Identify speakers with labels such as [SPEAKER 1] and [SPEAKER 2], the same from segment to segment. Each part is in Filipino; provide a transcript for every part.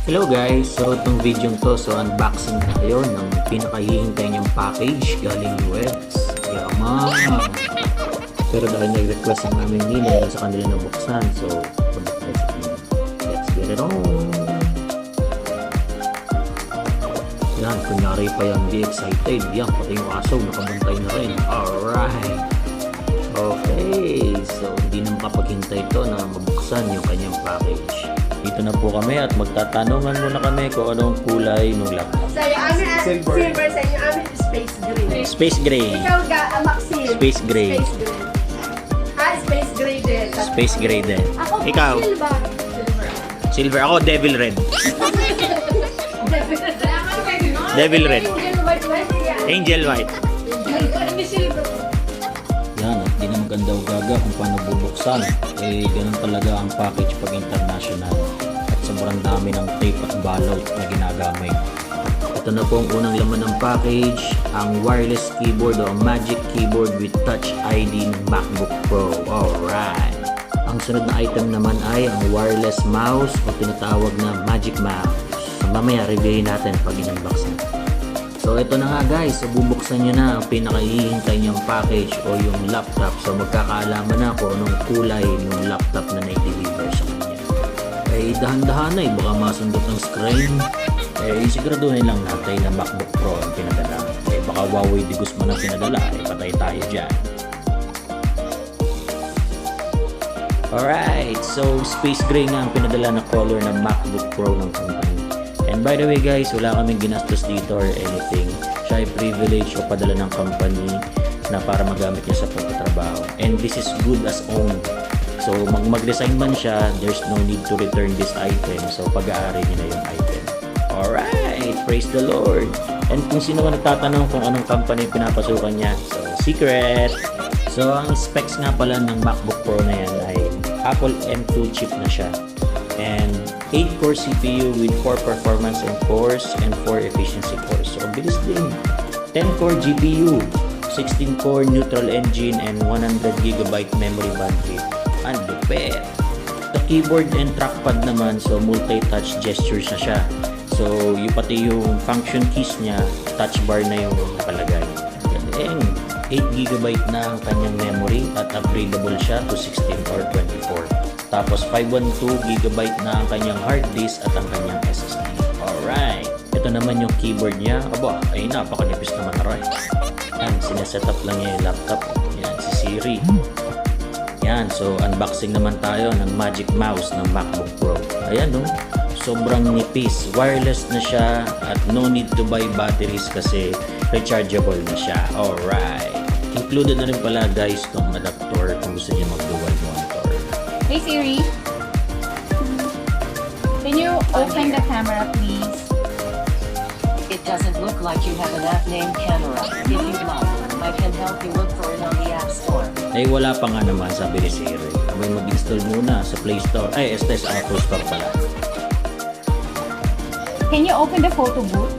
[SPEAKER 1] Hello guys! So itong video to, unboxing tayo ng pinakahihintay niyang package galing US. Yaman! Pero dahil nag-request ang aming nila sa kanila na buksan, so punta tayo sa kanila. Let's get it on! Yan, kunyari pa yan, di excited. Yan, pati yung aso, nakabantay na rin. Alright! Okay, so hindi na makapaghintay to na mabuksan yung kanyang package. Dito na po kami at magtatanungan muna kami kung anong kulay ng laptop.
[SPEAKER 2] Sa iyo, amin, silver. Sa inyo, amin, space gray.
[SPEAKER 1] Space gray.
[SPEAKER 2] Ikaw, Maxine.
[SPEAKER 1] Space gray.
[SPEAKER 2] Space gray. Space gray din.
[SPEAKER 1] Space gray din.
[SPEAKER 2] Ako,
[SPEAKER 1] Ikaw?
[SPEAKER 2] silver.
[SPEAKER 1] Silver. Ako, devil red. Devil red. Angel white. Yan, at di na maganda o gaga kung paano bubuksan. Eh, ganun talaga ang package pag international. At sobrang dami ng tape at balot na ginagamit. Ito na po ang unang laman ng package, ang wireless keyboard o Magic Keyboard with Touch ID ng MacBook Pro. Alright! Ang sunod na item naman ay ang wireless mouse o tinatawag na Magic Mouse. Mamaya, reviewin natin pag in-unbox natin. So ito na nga guys, so bubuksan nyo na ang pinakahihintay nyong package o yung laptop. So magkakaalaman na kung anong kulay ng laptop na na-deliver sa kanya. Eh dahan-dahan na baka masundot ng screen. Eh siguraduhin lang natin na MacBook Pro ang pinadala. Eh baka Huawei de Guzman ang pinadala, eh patay tayo dyan. Alright, so space gray nga ang pinadala na color ng MacBook Pro ng company. And by the way guys, wala kaming ginastos dito or anything. Siya ay privilege o padala ng company na para magamit niya sa pagtatrabaho. And this is good as owned. So mag-design man siya, there's no need to return this item. So pag-aari niya na yung item. Alright, praise the Lord. And kung sino man nagtatanong kung anong company pinapasukan niya, so secret. So ang specs nga pala ng MacBook Pro na yan ay Apple M2 chip na siya. And 8-core CPU with 4 performance and cores and 4 efficiency cores. So, bilis din. 10-core GPU, 16-core neutral engine, and 100GB memory bandwidth. Ang lupit. The keyboard and trackpad naman, so multi-touch gestures na siya. So, yung pati yung function keys niya, touch bar na yung nakalagay. Galing. 8GB na ang kanyang memory at upgradable siya to 16 or 24. Tapos 512GB na ang kanyang hard disk at ang kanyang SSD. Alright. Ito naman yung keyboard niya. Aba, ay napakanipis naman na right. Yan, sinesetup lang niya yung laptop. Yan, si Siri. Yan, so unboxing naman tayo ng Magic Mouse ng MacBook Pro. Ayan no, sobrang nipis. Wireless na siya at no need to buy batteries kasi rechargeable na siya. Alright. Included na rin pala guys tong adapter kung gusto niya mag-dual monitor.
[SPEAKER 3] Hey Siri, can you open the camera please?
[SPEAKER 4] It doesn't look like you have an app named Camera. If you'd like, I can help you look for it on the App Store.
[SPEAKER 1] Eh wala pa nga naman, sabi ni Siri. Abay mag-install muna sa Play Store. Ay, sa Apple Store pala.
[SPEAKER 3] Can you open the photo booth?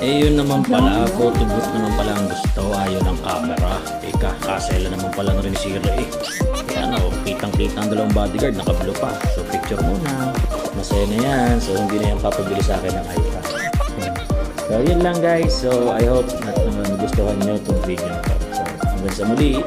[SPEAKER 1] Eh yun naman pala, photo booth naman pala ang gusto. Ayaw ng camera. Eh kakasela naman pala na rin si Siri eh. Kaya ano, kitang-kita ang dalawang bodyguard, nakablo pa. So picture muna. Masaya na yan. So hindi na yan papabili sa akin ng iPad. So yun lang guys. So I hope na nagustuhan nyo itong video na to. So hanggang sa muli.